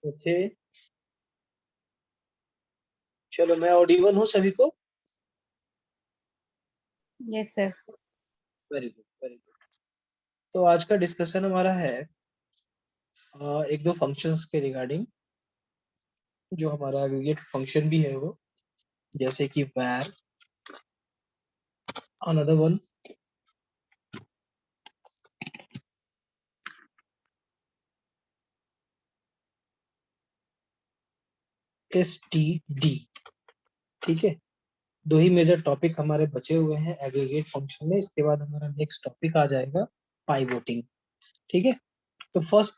Okay, चलो मैं Audible हूँ सभी को। Yes sir. Very good, very good. तो आज का डिस्कशन हमारा है एक दो फंक्शंस के रिगार्डिंग, जो हमारा एग्रीगेट फंक्शन भी है वो, जैसे कि var, अनदर वन std। ठीक है, दो ही मेजर टॉपिक हमारे बचे हुए हैं एग्रीगेट फंक्शन में। इसके बाद हमारा नेक्स्ट टॉपिक आ जाएगा पाइवोटिंग। ठीक है, तो फर्स्ट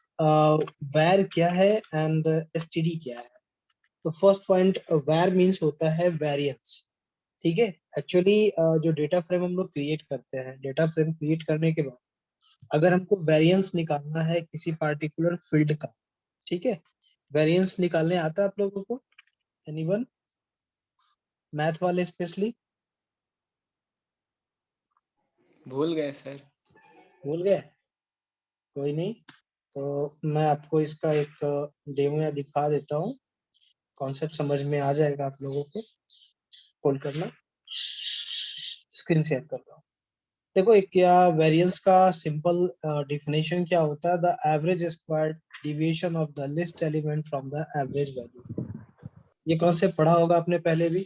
var क्या है एंड std क्या है। तो फर्स्ट पॉइंट, var मीन्स होता है वेरिएंस। ठीक है, एक्चुअली जो डेटा फ्रेम हम लोग क्रिएट करते हैं, डेटा फ्रेम क्रिएट करने के बाद अगर हमको वेरिएंस निकालना है किसी पार्टिकुलर फील्ड का, ठीक है, वेरिएंस निकालने आता है आप लोगों को? एनीवन, मैथ वाले स्पेशली? भूल गए सर। भूल गए? कोई नहीं, तो मैं आपको इसका एक डेमो या दिखा देता हूँ, कॉन्सेप्ट समझ में आ जाएगा आप लोगों को। खोल करना, स्क्रीन शेयर कर रहा हूँ। देखो, एक क्या वेरिएंस का सिंपल डिफिनेशन क्या होता है? The average squared deviation of the list element from the average value. ये कॉन्सेप्ट पढ़ा होगा आपने पहले भी।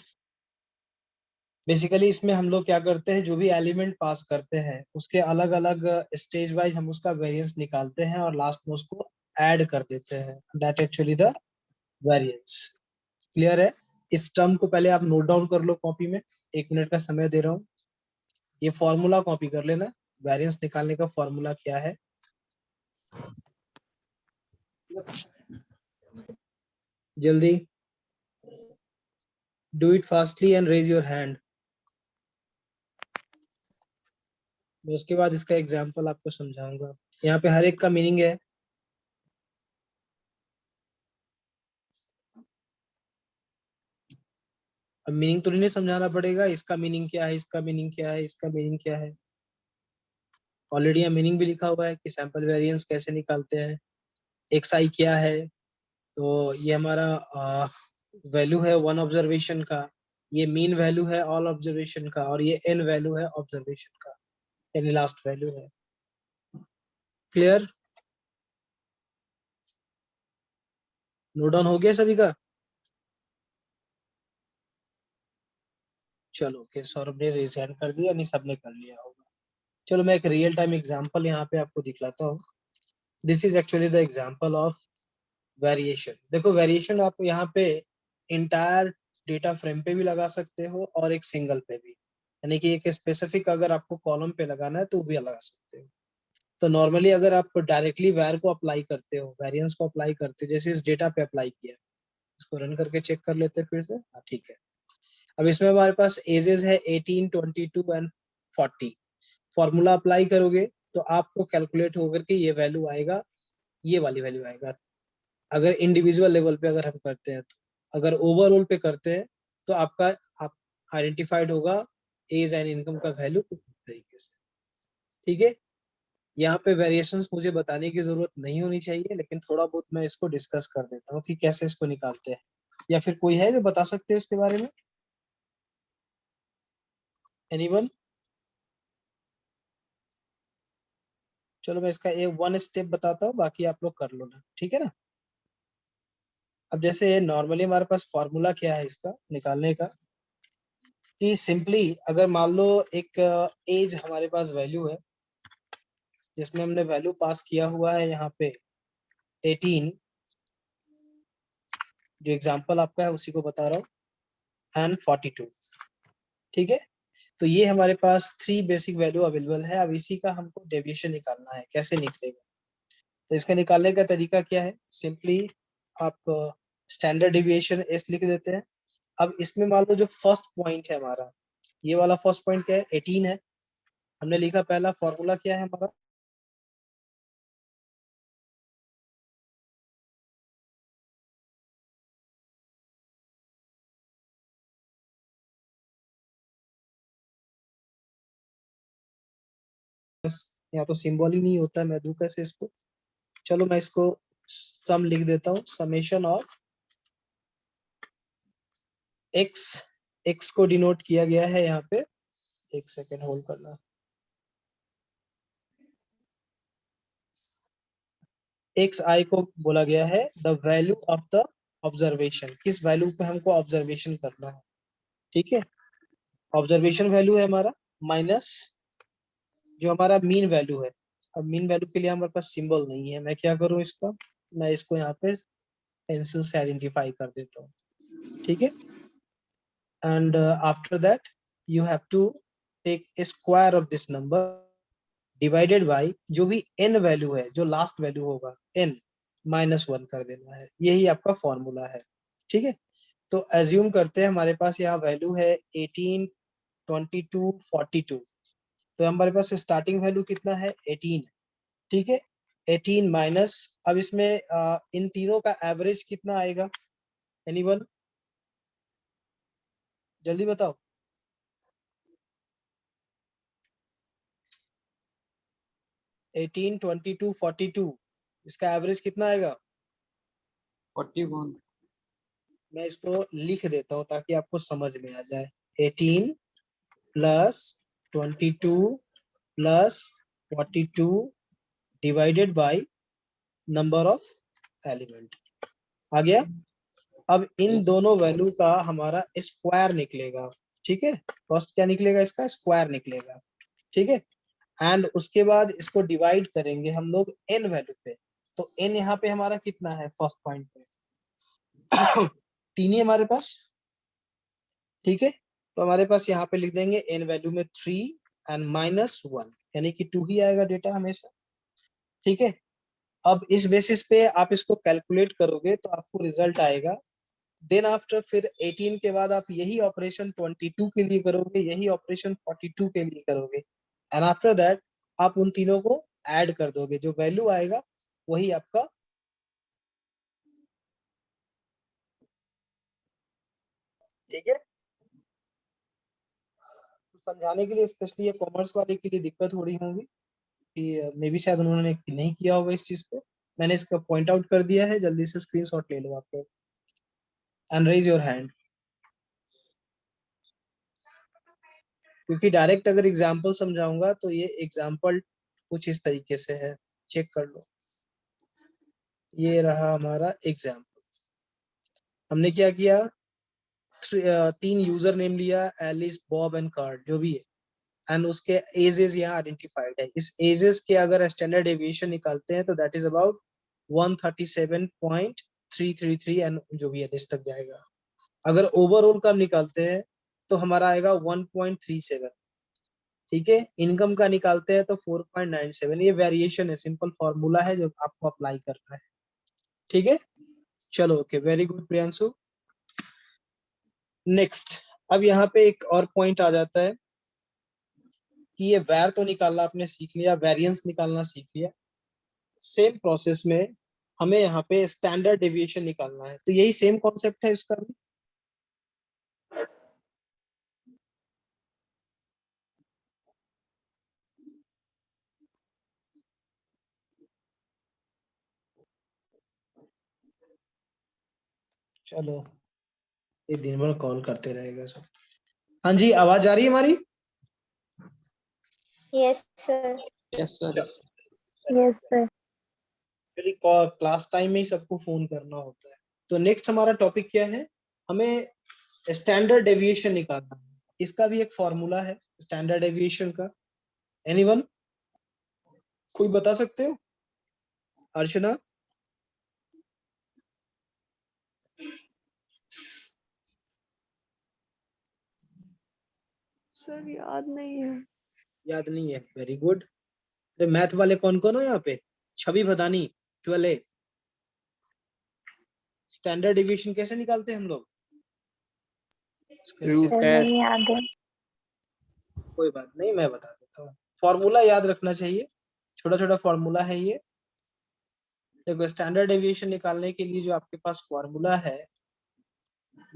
बेसिकली इसमें हम लोग क्या करते हैं, जो भी एलिमेंट पास करते हैं उसके अलग अलग स्टेज वाइज हम उसका वेरिएंस निकालते हैं और लास्ट में उसको ऐड कर देते हैं। That actually the variance. Clear है? इस टर्म को पहले आप नोट डाउन कर लो कॉपी में, 1 मिनट का समय दे रहा हूँ। ये फॉर्मूला कॉपी कर लेना, वेरिएंस निकालने का फॉर्मूला क्या है। जल्दी, do it fastly and raise your hand. उसके बाद इसका एग्जाम्पल आपको समझाऊंगा। यहाँ पे हर एक का मीनिंग है। अब मीनिंग तो नहीं समझाना पड़ेगा, इसका मीनिंग क्या है, इसका मीनिंग क्या है, इसका मीनिंग क्या है। ऑलरेडी यहाँ मीनिंग भी लिखा हुआ है कि सैंपल वेरिएंस कैसे निकालते हैं। एक्स आई क्या है, तो ये हमारा वैल्यू है वन ऑब्जर्वेशन का, ये मीन वैल्यू है ऑल ऑब्जर्वेशन का, और ये एन वैल्यू है ऑब्जर्वेशन का, यानी लास्ट वैल्यू है। क्लियर? नोट डाउन हो गया सभी का? चलो, ओके, सौरभ ने रेज हैंड कर दिया, नहीं सबने कर लिया होगा। चलो मैं एक रियल टाइम एग्जांपल यहाँ पे आपको दिखलाता हूँ। This is actually the example of variation. देखो, वेरिएशन आप यहाँ पे इंटायर डेटा फ्रेम पे भी लगा सकते हो और एक सिंगल पे भी, यानी कि एक स्पेसिफिक अगर आपको कॉलम पे लगाना है तो भी लगा सकते हो। तो नॉर्मली अगर आप डायरेक्टली वैर को अप्लाई करते हो, वेरिएंस को अप्लाई करते हो, जैसे इस डेटा पे अप्लाई किया, इसको रन करके चेक कर लेते हैं फिर से। हाँ, ठीक है। अब इसमें हमारे पास एजेस है 18, 22 एंड 40। फॉर्मूला अप्लाई करोगे तो आपको कैलकुलेट होकर के ये वैल्यू आएगा, ये वाली वैल्यू आएगा। अगर इंडिविजुअल लेवल पे अगर हम करते हैं, तो अगर ओवरऑल पे करते हैं तो आपका आप आइडेंटिफाइड होगा एज एंड इनकम का वैल्यू इस तरीके से। ठीक है, यहाँ पे वेरिएशंस मुझे बताने की जरूरत नहीं होनी चाहिए, लेकिन थोड़ा बहुत मैं इसको डिस्कस कर देता हूँ कि कैसे इसको निकालते हैं। या फिर कोई है जो बता सकते हो इसके बारे में? एनीवन? चलो मैं इसका एक वन स्टेप बताता हूँ, बाकी आप लोग कर लो ना, ठीक है ना। अब जैसे नॉर्मली हमारे पास फॉर्मूला क्या है इसका निकालने का, कि सिंपली अगर मान लो एक एज हमारे पास वैल्यू है, जिसमें हमने वैल्यू पास किया हुआ है यहाँ पे 18, जो एग्जांपल आपका है उसी को बता रहा हूँ, एंड 42। ठीक है, तो ये हमारे पास 3 बेसिक वैल्यू अवेलेबल है। अब इसी का हमको डेविएशन निकालना है, कैसे निकलेगा? तो इसका निकालने का तरीका क्या है? सिंपली आप स्टैंडर्ड डिविएशन एस लिख देते हैं। अब इसमें मान लो जो फर्स्ट पॉइंट है हमारा, ये वाला फर्स्ट पॉइंट क्या है? 18 है। हमने लिखा पहला फॉर्मूला क्या है हमारा? बस, यहाँ तो सिंबल ही नहीं होता, मैं दूं कैसे इसको? चलो मैं इसको सम लिख देता हूँ, समेशन ऑफ एक्स, एक्स को डिनोट किया गया है यहाँ पे, एक सेकेंड होल्ड करना, एक्स आई को बोला गया है the value of the observation, किस वैल्यू पे हमको ऑब्जर्वेशन करना है, ठीक है। ऑब्जर्वेशन वैल्यू है हमारा माइनस जो हमारा मीन वैल्यू है। अब मीन वैल्यू के लिए हमारे पास सिंबल नहीं है, मैं क्या करूं इसका, मैं इसको यहाँ पे पेंसिल से आइडेंटिफाई कर देता हूँ, ठीक है। And after that you have to take a square of this number divided by जो भी n वैल्यू है, जो लास्ट वैल्यू होगा n -1 कर देना है, यही आपका फॉर्मूला है, ठीक है। तो एज्यूम करते हैं हमारे पास यहाँ वैल्यू है 18, 22, 42, तो हमारे पास स्टार्टिंग वैल्यू कितना है 18, ठीक है। 18 माइनस, अब इसमें इन तीनों का एवरेज कितना आएगा, एनीवन जल्दी बताओ। 18, 22, 42, इसका एवरेज कितना आएगा, 41। मैं इसको लिख देता हूँ ताकि आपको समझ में आ जाए। 18 plus 22 plus 42 divided by number of element, आ गया। अब इन Yes. दोनों वैल्यू का हमारा स्क्वायर निकलेगा, ठीक है। फर्स्ट क्या निकलेगा, इसका स्क्वायर निकलेगा, ठीक है। एंड उसके बाद इसको डिवाइड करेंगे हम लोग n वैल्यू पे, तो n यहाँ पे हमारा कितना है फर्स्ट पॉइंट पे 3 ही हमारे पास, ठीक है। तो हमारे पास यहाँ पे लिख देंगे n वैल्यू में 3 एंड -1, यानी कि 2 ही आएगा डेटा हमेशा, ठीक है। अब इस बेसिस पे आप इसको कैलकुलेट करोगे तो आपको रिजल्ट आएगा। देन आफ्टर फिर 18 के बाद आप यही ऑपरेशन 22 के लिए करोगे, यही ऑपरेशन 42 के लिए करोगे, एंड आफ्टर दैट आप उन तीनों को ऐड कर दोगे, जो वैल्यू आएगा वही आपका, ठीक है। तो समझाने के लिए स्पेशली ये कॉमर्स वाले के लिए दिक्कत हो रही होगी कि मे बी शायद उन्होंने नहीं किया होगा इस चीज को, मैंने इसका पॉइंट आउट कर दिया है, जल्दी से स्क्रीनशॉट ले लो आप एंड रेज योर हैंड, क्योंकि डायरेक्ट अगर एग्जाम्पल समझाऊंगा तो ये एग्जाम्पल कुछ इस तरीके से है, चेक कर लो। ये रहा हमारा एग्जाम्पल, हमने क्या किया, 3 यूजर नेम लिया, एलिस, बॉब एंड कार्ड, जो भी है, एंड उसके एजेस यहाँ आइडेंटिफाइड है। इस एजेस के अगर स्टैंडर्ड डेविएशन निकालते हैं तो दैट इज अबाउट 137.333 एंड जो भी है लिस्ट तक जाएगा। अगर ओवरऑल का निकालते हैं तो हमारा आएगा 1.37, ठीक है। इनकम का निकालते हैं तो 4.97, ये वेरिएशन है, सिंपल फॉर्मूला है जो आपको अप्लाई करना है, ठीक है। चलो okay, very good Priyanshu. Next, अब यहाँ पे एक और पॉइंट आ जाता है कि ये वैर तो निकालना आपने सीख लिया, वेरिएंस निकालना सीख लिया, सेम प्रोसेस में हमें यहाँ पे स्टैंडर्ड डेविएशन निकालना है, तो यही सेम कॉन्सेप्ट है इसका भी। चलो, ये दिन भर कॉल करते रहेगा सब। हाँ जी, आवाज आ रही है हमारी? Yes, sir. Yes, sir. Yes, sir. Class time में ही सबको फोन करना होता है। तो नेक्स्ट हमारा टॉपिक क्या है, हमें स्टैंडर्ड डेविएशन निकालना है, इसका भी एक फॉर्मूला है स्टैंडर्ड डेविएशन का। एनीवन, कोई बता सकते हो? अर्चना? सर याद नहीं है। याद नहीं है, वेरी गुड। अरे मैथ वाले कौन कौन हो यहाँ पे? छवि भदानी, चले। स्टैंडर्ड डेविएशन कैसे निकालते हैं हम लोग? Root sir S. नहीं याद है। कोई बात नहीं, मैं बता देता हूँ। फॉर्मूला याद रखना चाहिए, छोटा छोटा फॉर्मूला है ये। देखो, स्टैंडर्ड डेविएशन निकालने के लिए जो आपके पास फॉर्मूला है,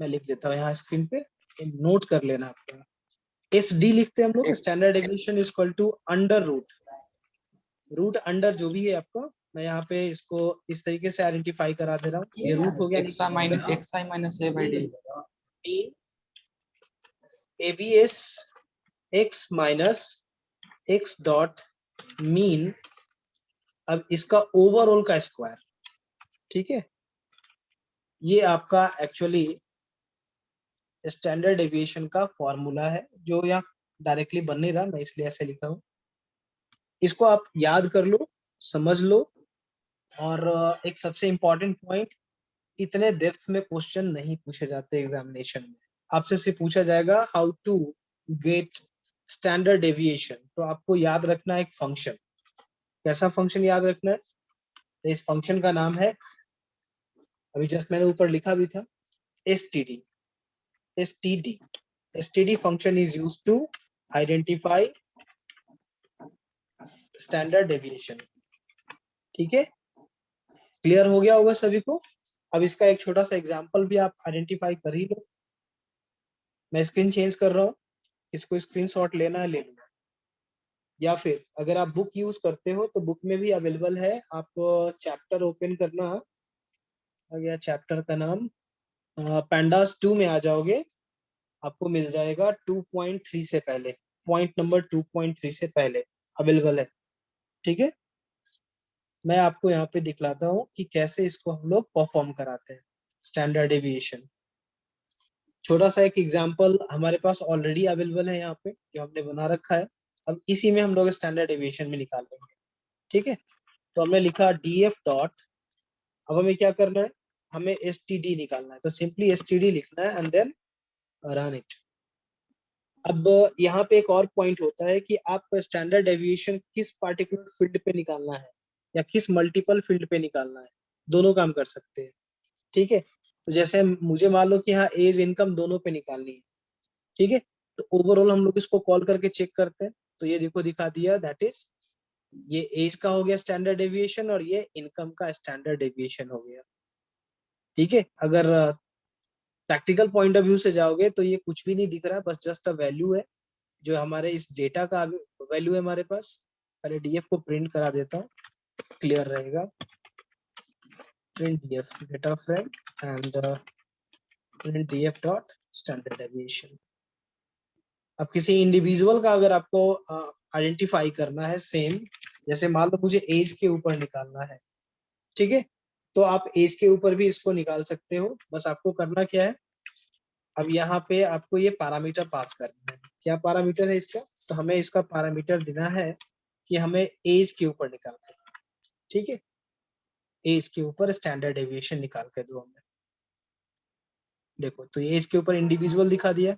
मैं लिख देता हूँ यहाँ स्क्रीन पे, नोट कर लेना आपका। एस डी लिखते हैं हम लोग, standard deviation is equal to under root, root under जो भी है आपका मैं यहाँ पे इसको इस तरीके से आइडेंटिफाई करा दे रहा हूँ। ये रूट हो गया xi minus a by d. AVS x minus x dot mean, अब इसका ओवरऑल का स्क्वायर, ठीक है। ये आपका एक्चुअली स्टैंडर्ड डेविएशन का फॉर्मूला है, जो यहाँ डायरेक्टली बन नहीं रहा, मैं इसलिए ऐसे लिखा हूँ। इसको आप याद कर लो, समझ लो। और एक सबसे इंपॉर्टेंट पॉइंट, इतने डेप्थ में क्वेश्चन नहीं पूछे जाते एग्जामिनेशन में। आपसे सिर्फ पूछा जाएगा how to get standard deviation. तो आपको याद रखना है एक फंक्शन। कैसा फंक्शन याद रखना है? तो इस फंक्शन का नाम है, अभी जस्ट मैंने ऊपर लिखा भी था, STD। STD function is used to identify standard deviation। ठीक है, क्लियर हो गया होगा सभी को। अब इसका एक छोटा सा एग्जांपल भी आप आइडेंटिफाई कर ही लो। मैं स्क्रीन चेंज कर रहा हूँ, इसको स्क्रीनशॉट लेना है ले लो, या फिर अगर आप बुक यूज करते हो तो बुक में भी अवेलेबल है। आप चैप्टर ओपन करना, आ गया चैप्टर का नाम, पैंडास 2 में आ जाओगे, आपको मिल जाएगा 2.3 से पहले, पॉइंट नंबर 2.3 से पहले अवेलेबल है। ठीक है, मैं आपको यहाँ पे दिखलाता हूँ कि कैसे इसको हम लोग परफॉर्म कराते हैं स्टैंडर्ड डेविएशन। छोटा सा एक एग्जांपल हमारे पास ऑलरेडी अवेलेबल है यहाँ पे, जो हमने बना रखा है। अब इसी में हम लोग स्टैंडर्ड डेविएशन में निकाल लेंगे। ठीक है, तो हमने लिखा DF डॉट, अब हमें क्या करना है, हमें STD निकालना है। तो सिंपली STD लिखना है एंड देन रन इट। अब यहाँ पे एक और पॉइंट होता है कि आप स्टैंडर्ड डेविएशन किस पार्टिकुलर फील्ड पे निकालना है या किस मल्टीपल फील्ड पे निकालना है, दोनों काम कर सकते हैं। ठीक है, तो जैसे मुझे मान लो कि हाँ एज इनकम दोनों पे निकालनी है। ठीक है, तो ओवरऑल हम लोग इसको कॉल करके चेक करते हैं। तो ये देखो दिखा दिया, दैट इज ये एज का हो गया स्टैंडर्ड डेविएशन और ये इनकम का स्टैंडर्ड डेविएशन हो गया। ठीक है, अगर प्रैक्टिकल पॉइंट ऑफ व्यू से जाओगे तो ये कुछ भी नहीं दिख रहा है, बस जस्ट अ वैल्यू है जो हमारे इस डेटा का वैल्यू है हमारे पास। पहले DF को प्रिंट करा देता हूँ, क्लियर रहेगा। Print DF data frame and print DF dot standard deviation. अब किसी इंडिविजुअल का अगर आपको आइडेंटिफाई करना है, सेम जैसे मान लो मुझे एज के ऊपर निकालना है, ठीक है, तो आप एज के ऊपर भी इसको निकाल सकते हो। बस आपको करना क्या है, अब यहाँ पे आपको ये पैरामीटर पास करना है। क्या पैरामीटर है इसका? तो हमें इसका पैरामीटर देना है कि हमें एज के ऊपर निकालना है। ठीक है, एज के ऊपर स्टैंडर्ड डेविएशन निकाल के दो हमें। देखो, तो एज के ऊपर इंडिविजुअल दिखा दिया।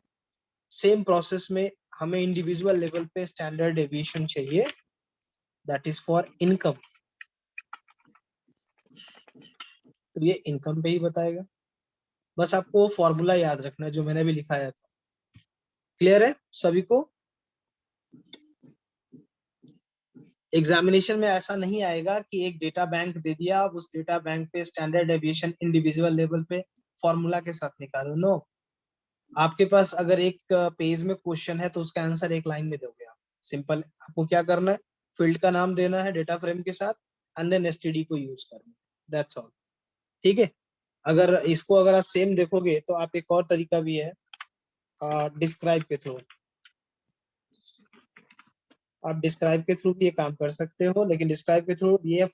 सेम प्रोसेस में हमें इंडिविजुअल लेवल पे स्टैंडर्ड डेविएशन चाहिए, दैट इज फॉर इनकम। तो ये इनकम पे ही बताएगा। बस आपको फॉर्मूला याद रखना है जो मैंने भी लिखाया था। क्लियर है सभी को? एग्जामिनेशन में ऐसा नहीं आएगा कि एक डेटा बैंक दे दिया, आप उस डेटा बैंक पे स्टैंडर्ड डेविएशन इंडिविजुअल लेवल पे फॉर्मूला के साथ निकालो। नो, आपके पास अगर एक पेज में क्वेश्चन है तो उसका आंसर एक लाइन में दोगे आप। सिंपल, आपको क्या करना है, फील्ड का नाम देना है डेटा फ्रेम के साथ एंड देन STD को यूज करना है, दैट्स ऑल। ठीक है, अगर इसको अगर आप सेम देखोगे तो आप एक और तरीका भी है डिस्क्राइब के थ्रू, आप डिस्क्राइब के थ्रू भी ये काम कर सकते हो। लेकिन डिस्क्राइब के थ्रू ये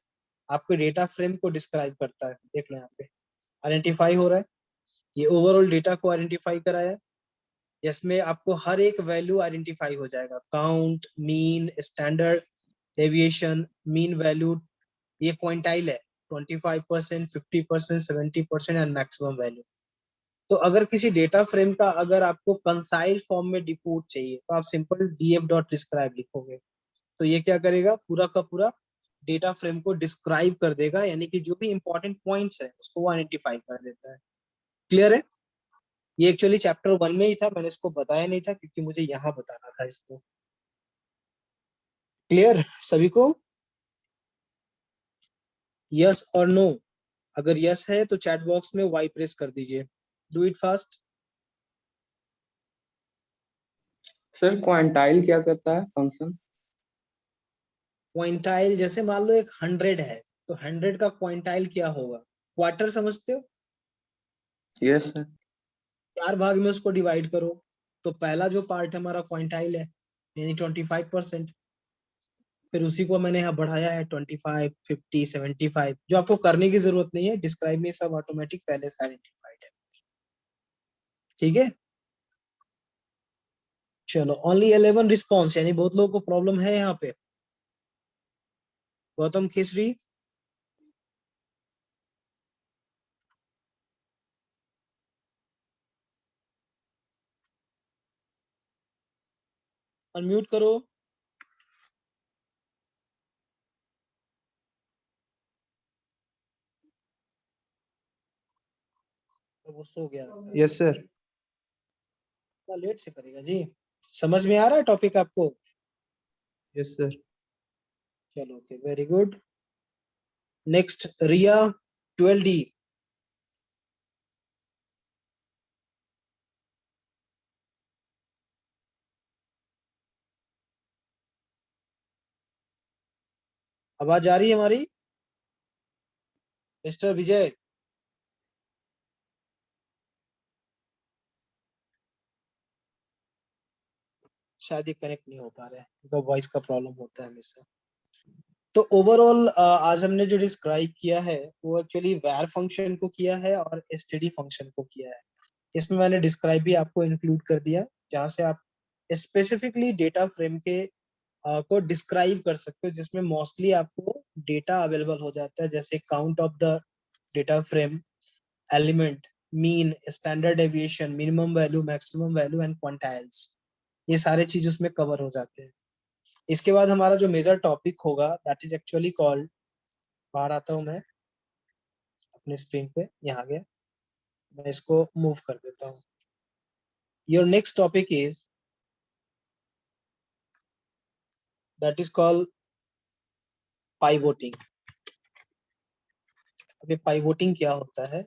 आपके डेटा फ्रेम को डिस्क्राइब करता है। देख लो यहाँ पे आइडेंटिफाई हो रहा है, ये ओवरऑल डेटा को आइडेंटिफाई कराया, जिसमें आपको हर एक वैल्यू आइडेंटिफाई हो जाएगा, count, mean, standard deviation, mean value, ये क्वांटाइल है, 25%, 50%, 70% एंड मैक्सिमम वैल्यू। तो अगर किसी डेटा फ्रेम का अगर आपको कंसाइल फॉर्म में रिपोर्ट चाहिए तो आप सिंपल DF डॉट डिस्क्राइब लिखोगे, तो ये क्या करेगा, पूरा का पूरा डेटा फ्रेम को डिस्क्राइब कर देगा, यानी कि जो भी इंपॉर्टेंट पॉइंट्स है उसको वो आइडेंटिफाई कर देता है। क्लियर है? ये एक्चुअली चैप्टर 1 में ही था, मैंने इसको बताया नहीं था क्योंकि मुझे यहाँ बताना था इसको। क्लियर सभी को? यस और नो? अगर यस है तो चैट बॉक्स में Y प्रेस कर दीजिए। Do it fast. Sir quantile क्या करता है फंक्शन? क्वांटाइल जैसे मान लो एक 100 है, तो 100 का क्वांटाइल क्या होगा? क्वार्टर समझते हो? Yes sir. 4 भाग में उसको डिवाइड करो, तो पहला जो पार्ट है हमारा क्वांटाइल है, यानी 25%। फिर उसी को मैंने यहाँ बढ़ाया है 25, 50, 75। जो आपको करने की जरूरत नहीं है, डिस्क्राइब में सब ऑटोमेटिक पहले से आइडेंटिफाइड है। ठीक है, चलो ओनली 11 रिस्पॉन्स, यानी बहुत लोगों को प्रॉब्लम है यहाँ पे। गौतम केसरी, अनम्यूट करो। वो सो गया, यस सर। इतना लेट से करेगा जी? समझ में आ रहा है टॉपिक आपको? Yes sir. चलो ओके, वेरी गुड। नेक्स्ट रिया 12D। आवाज आ रही है हमारी? मिस्टर विजय, शायद ये कनेक्ट नहीं हो पा रहा है, तो वॉइस का प्रॉब्लम होता है हमेशा। तो ओवरऑल आज हमने जो डिस्क्राइब किया है वो एक्चुअली var फंक्शन को किया है और std फंक्शन को किया है। इसमें मैंने डिस्क्राइब भी आपको इंक्लूड कर दिया, जहां से आप स्पेसिफिकली डेटा फ्रेम के को डिस्क्राइब कर सकते हो, जिसमें मोस्टली आपको डेटा अवेलेबल हो जाता है, जैसे count of the data frame, element, mean, standard deviation, minimum value, maximum value and quantiles. ये सारे चीज उसमें कवर हो जाते हैं। इसके बाद हमारा जो मेजर टॉपिक होगा दैट इज एक्चुअली कॉल्ड, बाहर आता हूँ मैं अपने स्क्रीन पे, यहाँ गया, मैं इसको मूव कर देता हूँ। Your next topic is that is called pivoting. अभी पाइवोटिंग क्या होता है?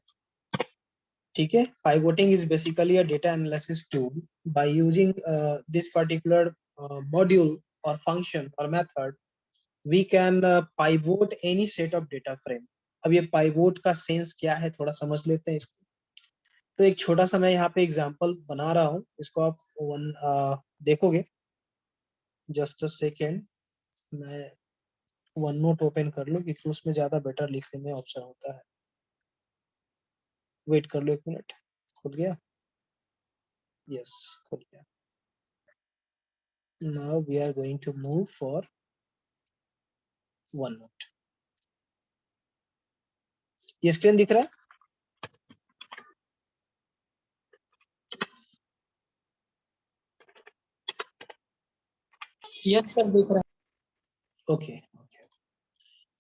ठीक है, pivoting is basically a data analysis tool. By using this particular module or function or method, we can pivot any set of data frame. अब ये pivot का sense क्या है थोड़ा समझ लेते हैं इसको। तो एक छोटा सा मैं यहाँ पे एग्जांपल बना रहा हूँ, इसको आप देखोगे। जस्ट अ सेकेंड, मैं वन नोट ओपन कर लूँ क्योंकि उसमें ज्यादा बेटर लिखने में ऑप्शन होता है। वेट कर लो 1 मिनट। खुल गया? यस, खुल गया। Now we are going to move for OneNote. ये स्क्रीन दिख रहा है? यस सर दिख रहा है। Okay okay.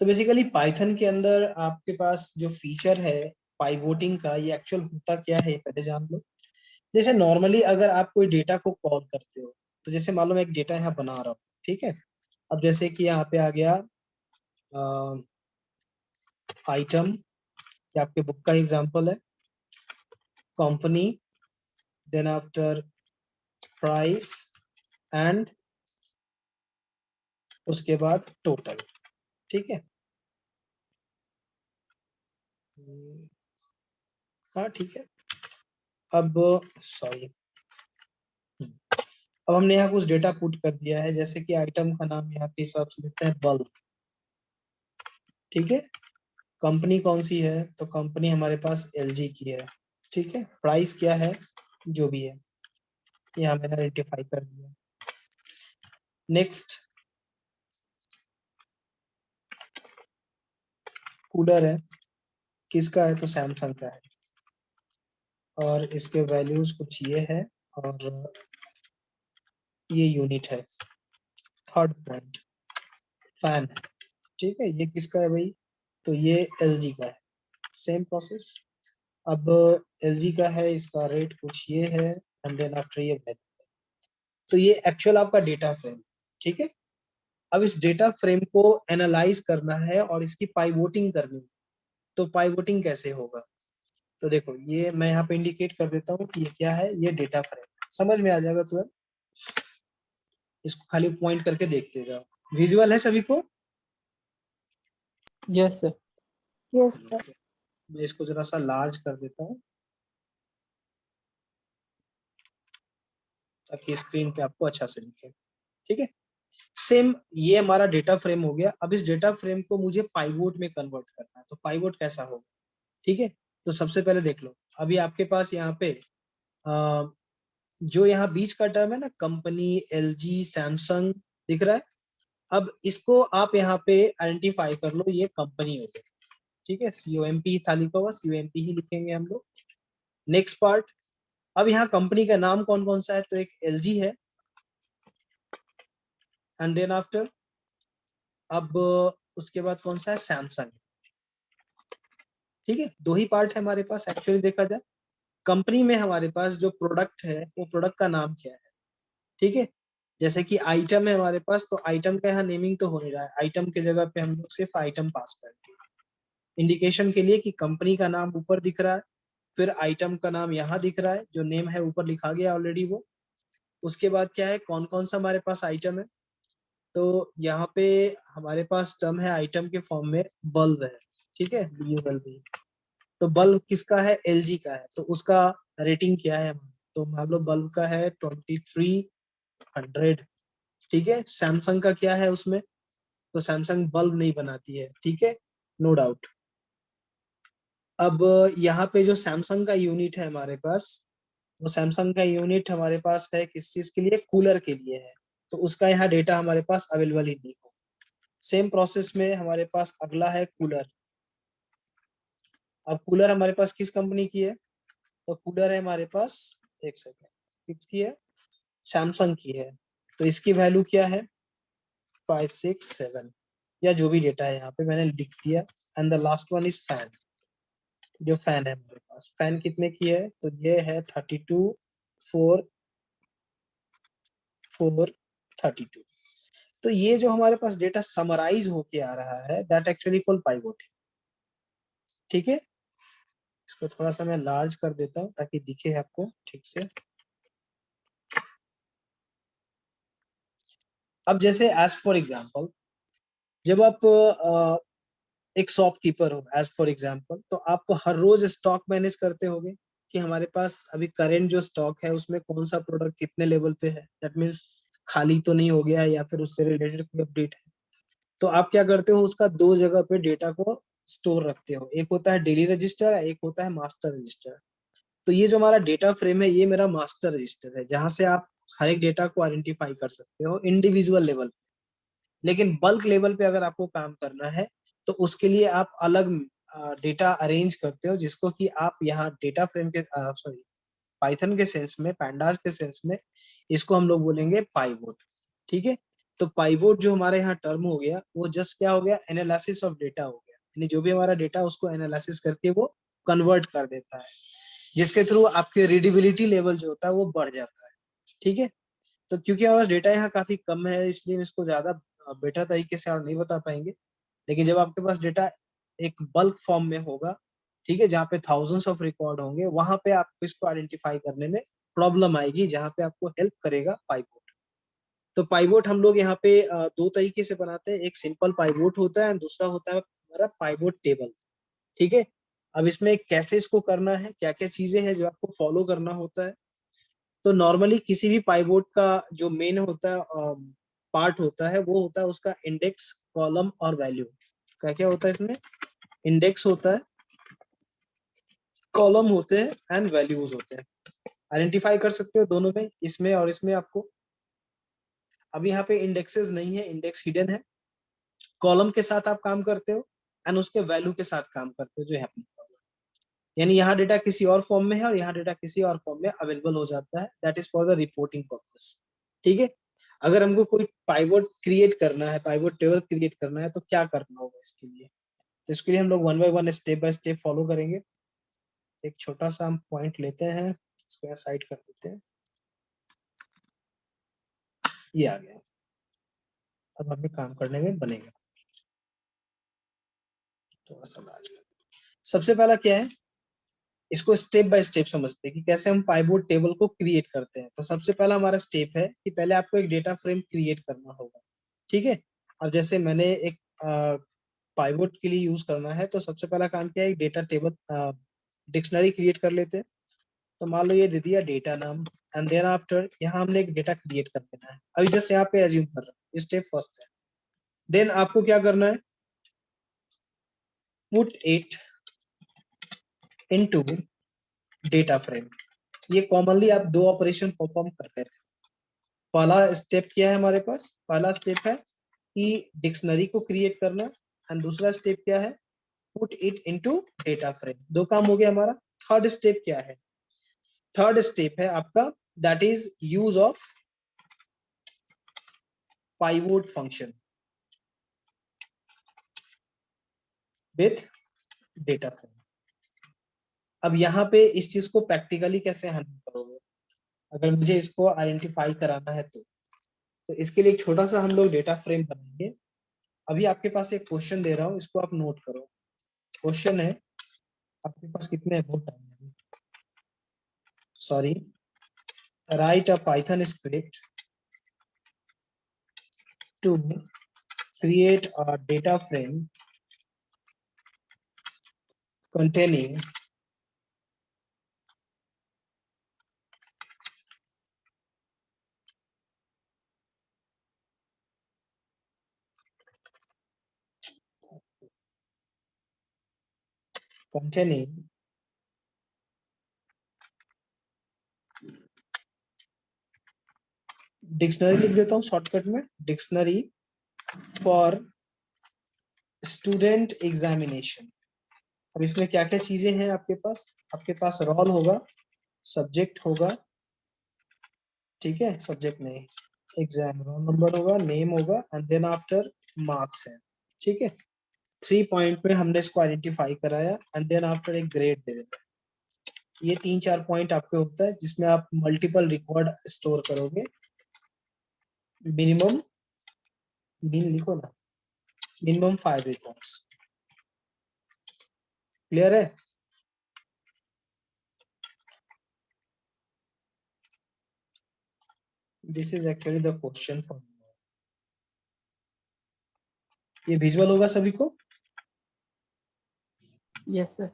तो बेसिकली पाइथन के अंदर आपके पास जो फीचर है पाइवोटिंग का, ये एक्चुअल होता क्या है पहले जान लो। जैसे नॉर्मली अगर आप कोई डेटा को कॉल करते हो, तो जैसे मान लो मैं एक डेटा यहाँ बना रहा हूँ, ठीक है। अब जैसे कि यहाँ पे आ गया आइटम, ये आपके बुक का एग्जांपल है, company, then after price and उसके बाद टोटल। ठीक है, हाँ ठीक है। अब सॉरी, अब हमने यहाँ कुछ डेटा पुट कर दिया है, जैसे कि आइटम का नाम यहाँ पे हिसाब से लिखते हैं बल्ब। ठीक है, कंपनी कौन सी है? तो कंपनी हमारे पास एलजी की है। ठीक है, प्राइस क्या है? जो भी है, यहाँ मैंने आइडेंटिफाई कर दिया। नेक्स्ट, कूलर है, किसका है? तो सैमसंग का है, और इसके वैल्यूज कुछ ये है, और ये यूनिट है। थर्ड पॉइंट, फैन है। ठीक है, ये किसका है भाई? तो ये एलजी का है। Same process. अब एलजी का है, इसका रेट कुछ ये है, एंड देन आफ्टर ये वैल्यू। तो ये एक्चुअल आपका डेटा फ्रेम। ठीक है, अब इस डेटा फ्रेम को एनालाइज करना है और इसकी पाइवोटिंग करनी है। तो पाइवोटिंग कैसे होगा? तो देखो, ये मैं यहाँ पे इंडिकेट कर देता हूँ कि ये क्या है, ये डेटा फ्रेम। समझ में आ जाएगा तुरंत, इसको खाली पॉइंट करके देखते जाओ। विजुअल है सभी को? Yes, sir. Yes, sir. मैं इसको जरा सा लार्ज कर देता हूँ ताकि स्क्रीन पे आपको अच्छा से दिखे। ठीक है, सेम ये हमारा डेटा फ्रेम हो गया। अब इस डेटा फ्रेम को मुझे पाइवोट में कन्वर्ट करना है, तो पाइवोट कैसा होगा? ठीक है, तो सबसे पहले देख लो, अभी आपके पास यहाँ पे जो यहाँ बीच का टर्म है ना, कंपनी, एलजी, सैमसंग दिख रहा है। अब इसको आप यहाँ पे आइडेंटिफाई कर लो, ये कंपनी हो गई। ठीक है, COMP था लिखा हुआ, COMP ही लिखेंगे हम लोग। नेक्स्ट पार्ट, अब यहाँ कंपनी का नाम कौन कौन सा है? तो एक LG है, एंड देन आफ्टर अब उसके बाद कौन सा है? सैमसंग। ठीक है, दो ही पार्ट है हमारे पास एक्चुअली देखा जाए। कंपनी में हमारे पास जो प्रोडक्ट है वो प्रोडक्ट का नाम क्या है? ठीक है, जैसे कि आइटम है हमारे पास, तो आइटम का यहाँ नेमिंग तो हो नहीं रहा है, आइटम के जगह पे हम लोग सिर्फ आइटम पास करेंगे इंडिकेशन के लिए कि कंपनी का नाम ऊपर दिख रहा है, फिर आइटम का नाम यहाँ दिख रहा है, जो नेम है ऊपर लिखा गया ऑलरेडी वो। उसके बाद क्या है, कौन कौन सा हमारे पास आइटम है? तो यहाँ पे हमारे पास टर्म है आइटम के फॉर्म में बल्ब है। ठीक है, BULB। तो बल्ब किसका है? LG का है, तो उसका रेटिंग क्या है? तो मान लो बल्ब का है 2300। ठीक है, सैमसंग का क्या है उसमें? तो सैमसंग बल्ब नहीं बनाती है। ठीक है, नो डाउट। अब यहाँ पे जो सैमसंग का यूनिट है हमारे पास, वो सैमसंग का यूनिट हमारे पास है किस चीज के लिए? कूलर के लिए है, तो उसका यहाँ डेटा हमारे पास अवेलेबल ही नहीं हो। सेम प्रोसेस में हमारे पास अगला है कूलर। अब कूलर हमारे पास किस कंपनी की है? तो कूलर है हमारे पास, एक सेकेंड, किसकी है? सैमसंग की है। तो इसकी वैल्यू क्या है? 567, या जो भी डेटा है यहाँ पे मैंने लिख दिया। And the last one is fan. जो फैन है हमारे पास, फैन कितने की है? तो ये है 32,432। तो ये जो हमारे पास डेटा समराइज होके आ रहा है, दैट एक्चुअली कॉल्ड पाइवोट। ठीक है, इसको थोड़ा सा मैं लार्ज कर देता हूँ ताकि दिखे आपको ठीक से। अब जैसे एज फॉर एग्जांपल, जब आप एक शॉपकीपर हो एज फॉर एग्जांपल, तो आप हर रोज स्टॉक मैनेज करते होगे कि हमारे पास अभी करंट जो स्टॉक है उसमें कौन सा प्रोडक्ट कितने लेवल पे है, दैट मीन्स खाली तो नहीं हो गया या फिर उससे रिलेटेड कोई अपडेट है। तो आप क्या करते हो, उसका दो जगह पे डेटा को स्टोर रखते हो, एक होता है डेली रजिस्टर, एक होता है मास्टर रजिस्टर। तो ये जो हमारा डेटा फ्रेम है, ये मेरा मास्टर रजिस्टर है, जहां से आप हर एक डेटा को आइडेंटिफाई कर सकते हो इंडिविजुअल लेवल। लेकिन बल्क लेवल पे अगर आपको काम करना है, तो उसके लिए आप अलग डेटा अरेंज करते हो, जिसको कि आप यहाँ डेटा फ्रेम के सॉरी पाइथन के सेंस में, पैंडास के सेंस में, इसको हम लोग बोलेंगे पाइवोट। ठीक है, तो पाइवोट जो हमारे यहाँ टर्म हो गया, वो जस्ट क्या हो गया? एनालिसिस ऑफ डेटा हो गया, यानी जो भी हमारा डेटा उसको एनालिसिस करके वो कन्वर्ट कर देता है, जिसके थ्रू आपके रीडेबिलिटी लेवल जो होता है वो बढ़ जाता है। ठीक है, तो क्योंकि हमारे पास डेटा यहाँ काफी कम है, इसलिए हम इसको ज्यादा बेटर तरीके से और नहीं बता पाएंगे। लेकिन जब आपके पास डेटा एक बल्क फॉर्म में होगा, ठीक है, जहाँ पे थाउजेंड्स ऑफ रिकॉर्ड होंगे, वहां पे आपको इसको आइडेंटिफाई करने में प्रॉब्लम आएगी, जहाँ पे आपको हेल्प करेगा पाइवोट। तो पाइवोट हम लोग यहाँ पे दो तरीके से बनाते हैं, एक सिंपल पाइवोट होता है, दूसरा होता है हमारा पाइवोट टेबल। ठीक है, अब इसमें कैसे इसको करना है, क्या क्या चीजें हैं जो आपको फॉलो करना होता है? तो नॉर्मली किसी भी पाइवोट का जो मेन होता है पार्ट होता है, वो होता है उसका इंडेक्स, कॉलम और वैल्यू। क्या क्या होता है इसमें? इंडेक्स होता है, कॉलम होते हैं एंड वैल्यूज होते हैं। आइडेंटिफाई कर सकते हो दोनों में, इसमें और इसमें आपको। अब यहाँ पे इंडेक्सेस नहीं है, इंडेक्स हिडन है। कॉलम के साथ आप काम करते हो एंड उसके वैल्यू के साथ काम करते हो, जो है यानी यहाँ डेटा किसी और फॉर्म में है और यहाँ डेटा किसी और फॉर्म में अवेलेबल हो जाता है, that is for the reporting purpose. ठीक है, अगर हमको कोई पाइवोट क्रिएट करना है, पाइवोट टेबल क्रिएट करना है, तो क्या करना होगा इसके लिए? तो इसके लिए हम लोग one by one, step by step follow करेंगे। एक छोटा सा हम पॉइंट लेते हैं, इसको यहाँ साइड कर देते हैं, ये आ गया। अब हमें काम करने में बनेगा थोड़ा सा लार्ज। सबसे पहला क्या है, इसको स्टेप बाय स्टेप समझते हैं कि कैसे हम पाइवोट टेबल को क्रिएट करते हैं। तो सबसे पहला हमारा स्टेप है कि पहले आपको एक डेटा फ्रेम क्रिएट करना होगा। ठीक है, अब जैसे मैंने एक पाइवोट के लिए यूज करना है तो सबसे पहला काम क्या है, एक डेटा टेबल डिक्शनरी क्रिएट कर लेते हैं। तो मान लो ये दे दिया डेटा नाम, एंड देन आफ्टर यहाँ हमने एक डेटा क्रिएट कर देना है। अभी जस्ट यहाँ पे एज्यूम कर रहा हूँ, स्टेप फर्स्ट है। देन आपको क्या करना है, put it into data frame. ये कॉमनली आप दो ऑपरेशन परफॉर्म करते थे। पहला स्टेप क्या है हमारे पास, पहला स्टेप है कि डिक्शनरी को क्रिएट करना, एंड दूसरा स्टेप क्या है, put it into data frame. दो काम हो गया हमारा। थर्ड स्टेप क्या है, थर्ड स्टेप है आपका that is use of pivot function with data frame. अब यहाँ पे इस चीज को प्रैक्टिकली कैसे हैंडल करोगे, अगर मुझे इसको आइडेंटिफाई कराना है तो इसके लिए एक छोटा सा हम लोग डेटा फ्रेम बनाएंगे। अभी आपके पास एक क्वेश्चन दे रहा हूँ, इसको आप नोट करो। क्वेश्चन है, आपके पास कितने बहुत टाइम है, sorry, write a python script to create a data frame containing dictionary लिख देता हूँ शॉर्टकट में, डिक्शनरी फॉर स्टूडेंट एग्जामिनेशन। अब इसमें क्या क्या चीजें हैं आपके पास रोल होगा, सब्जेक्ट होगा, ठीक है, सब्जेक्ट नहीं, एग्जाम रोल नंबर होगा, नेम होगा, एंड देन आफ्टर मार्क्स है, ठीक है। 3 पॉइंट पे हमने इसको आइडेंटिफाई कराया, एंड देन आफ्टर एक ग्रेड दे देते हैं। ये 3-4 पॉइंट आपके होता है जिसमें आप मल्टीपल रिकॉर्ड स्टोर करोगे। मिनिमम मीन लिखो ना, मिनिमम 5 रिकॉर्ड्स। क्लियर है? This is actually the question for, ये विजुअल होगा सभी को? Yes sir.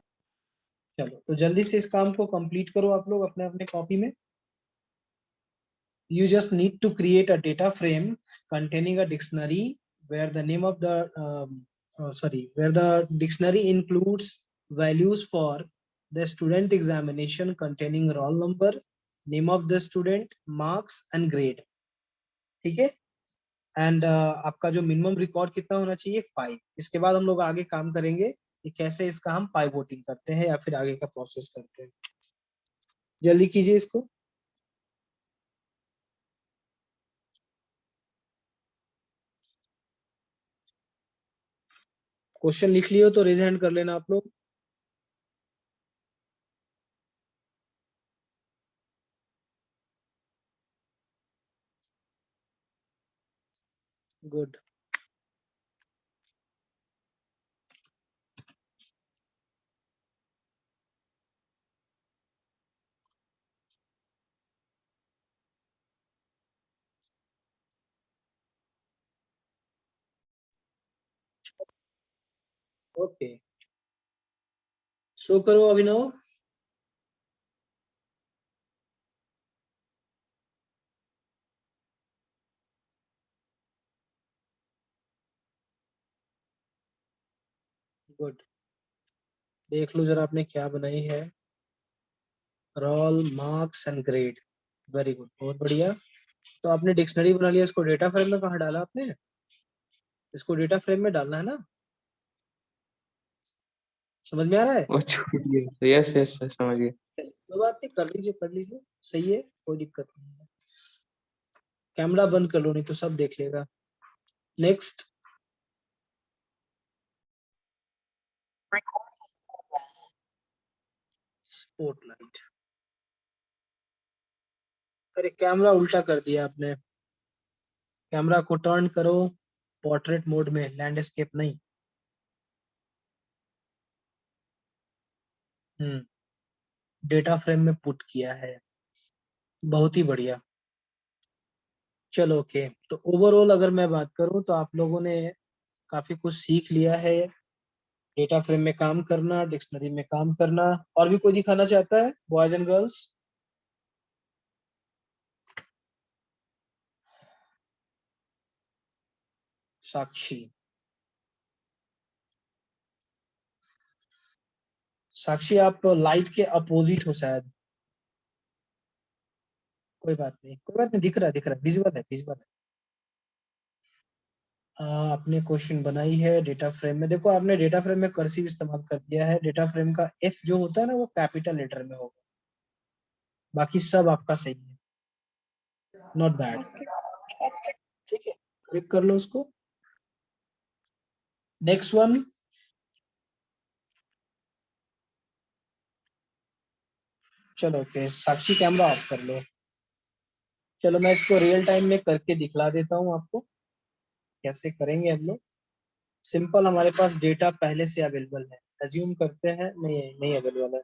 चलो तो जल्दी से इस काम को कंप्लीट करो आप लोग अपने अपने कॉपी में। You just need to create a data frame containing a dictionary where the name of the where the dictionary includes values for the student examination containing roll number, name of the student, marks and grade, ठीक है। And आपका जो minimum record कितना होना चाहिए, 5। इसके बाद हम लोग आगे काम करेंगे कि कैसे इसका हम पाइवोटिंग करते हैं या फिर आगे का प्रोसेस करते हैं। जल्दी कीजिए इसको। क्वेश्चन लिख लियो तो रेज हैंड कर लेना आप लोग। गुड। ओके, शो करो अभिनव। गुड, देख लो जरा आपने क्या बनाई है, roll, marks and grade. Very good, बहुत बढ़िया। तो आपने डिक्शनरी बना लिया, इसको डेटा फ्रेम में कहाँ डाला आपने, इसको डेटा फ्रेम में डालना है ना, समझ में आ रहा है? वो छूट गया। यस यस सर, समझ गए। कोई बात नहीं, कर लीजिए, सही है, कोई दिक्कत नहीं है। कैमरा बंद कर लो नहीं तो सब देख लेगा। Next, spotlight. अरे कैमरा उल्टा कर दिया आपने, कैमरा को टर्न करो पोर्ट्रेट मोड में, लैंडस्केप नहीं। डेटा फ्रेम में पुट किया है, बहुत ही बढ़िया। चलो ओके, तो ओवरऑल अगर मैं बात करूं तो आप लोगों ने काफी कुछ सीख लिया है, डेटा फ्रेम में काम करना, डिक्शनरी में काम करना। और भी कोई दिखाना चाहता है, बॉयज एंड गर्ल्स? साक्षी, साक्षी आप लाइट के अपोजिट हो शायद। कोई बात नहीं, कोई बात नहीं, दिख रहा है, दिख रहा है, विजुअल है, विजुअल है। आपने क्वेश्चन बनाई है डेटा फ्रेम में। देखो आपने डेटा फ्रेम में कर्सिव इस्तेमाल कर दिया है। डेटा फ्रेम का एफ जो होता है ना वो कैपिटल लेटर में होगा, बाकी सब आपका सही है, नॉट बैड। ठीक है, क्लिक कर लो उसको। नेक्स्ट वन, चलो ओके, साक्षी कैमरा ऑफ कर लो। चलो मैं इसको रियल टाइम में करके दिखला देता हूँ आपको कैसे करेंगे हम लोग। सिंपल, हमारे पास डेटा पहले से अवेलेबल है, एज्यूम करते हैं नहीं नहीं अवेलेबल है।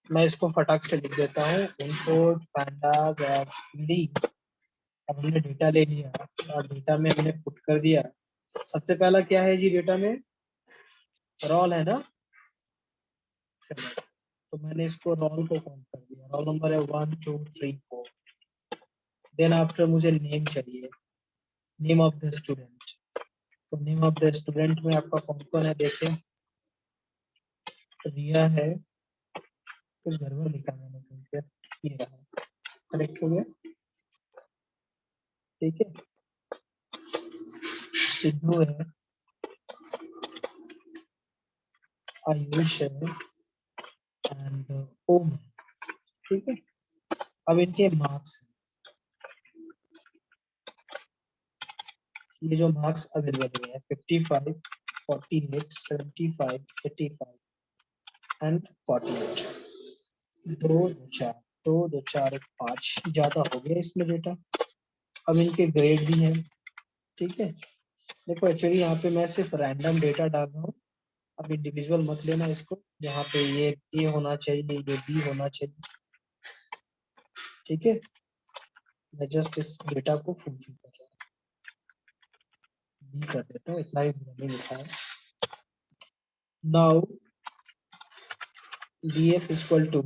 मैं इसको फटाक से लिख देता हूँ, इंपोर्ट pandas as pd। अब हमने डेटा ले लिया और डेटा में हमने पुट कर दिया। सबसे पहला क्या है जी, डेटा में रोल है ना। चलो, तो मैंने इसको रोल को काउंट कर दिया, रोल नंबर है 1 2 3 4। देन आफ्टर मुझे नेम चाहिए, नेम ऑफ द स्टूडेंट। तो नेम ऑफ द स्टूडेंट में आपका कौन कौन है देखें। रिया है, कुछ गड़बड़ लिखा मैंने कहीं पे, ये रहा, करेक्ट हो गया। ठीक है, सिद्धू है, आयुष है एंड ओम है। ठीक है, अब इनके मार्क्स, ये जो मार्क्स अवेलेबल है 55 48 75 85 एंड 48। दो दो चार, दो दो चार एक 5, ज्यादा हो गया इसमें डेटा। अब इनके ग्रेड भी हैं। ठीक है, देखो एक्चुअली यहाँ पे मैं सिर्फ रैंडम डेटा डाल रहा हूँ, अब इंडिविजुअल मत लेना इसको। यहाँ पे ये ए होना चाहिए, ये बी होना चाहिए। ठीक है, मैं जस्ट इस डेटा को फुलफिल कर रहा हूँ, बी कर देता हूँ, इतना ही बुरा नहीं लिखा है। Now df equal to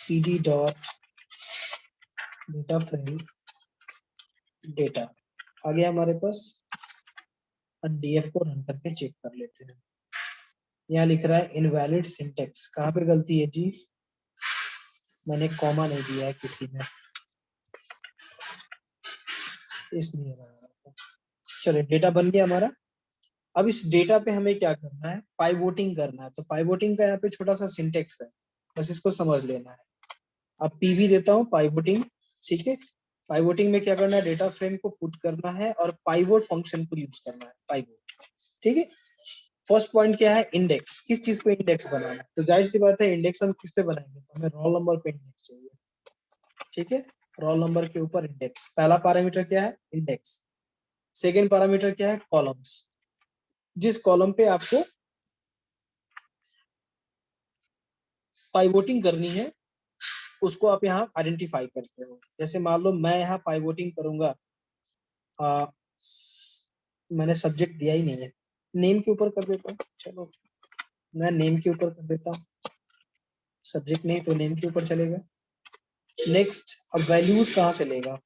pd dot data frame data आ गया हमारे पास। df को रन करके चेक कर लेते हैं। यहाँ लिख रहा है इनवैलिड सिंटेक्स, कहाँ पे गलती है जी, मैंने कॉमा नहीं दिया है किसी में, इसलिए। चलो डेटा बन गया हमारा। अब इस डेटा पे हमें क्या करना है, पाइवोटिंग करना है। तो पाइवोटिंग का यहाँ पे छोटा सा सिंटेक्स है, बस इसको समझ लेना है। अब पीवी देता हूँ पाइवोटिंग। ठीक है, पाइवोटिंग में क्या करना है, डेटा फ्रेम को पुट करना है और पाइवोट फंक्शन को यूज करना है, पाइवोट। ठीक है, फर्स्ट पॉइंट क्या है, इंडेक्स, किस चीज पे इंडेक्स बनाना है। तो जाहिर सी बात है इंडेक्स हम किस पे बनाएंगे, तो हमें रोल नंबर पे इंडेक्स चाहिए। ठीक है, रोल नंबर के ऊपर इंडेक्स, पहला पैरामीटर क्या है, इंडेक्स। सेकेंड पैरामीटर क्या है, कॉलम्स। जिस कॉलम पे आपको पाइवोटिंग करनी है उसको आप यहाँ आइडेंटिफाई करते हो। जैसे मान लो मैं यहाँ पाइवोटिंग करूंगा, मैंने सब्जेक्ट दिया ही नहीं है, नेम के ऊपर कर देता हूँ। चलो मैं नेम के ऊपर कर देता हूँ, सब्जेक्ट नहीं तो नेम के ऊपर चलेगा। नेक्स्ट, अब वैल्यूज कहाँ से लेगा,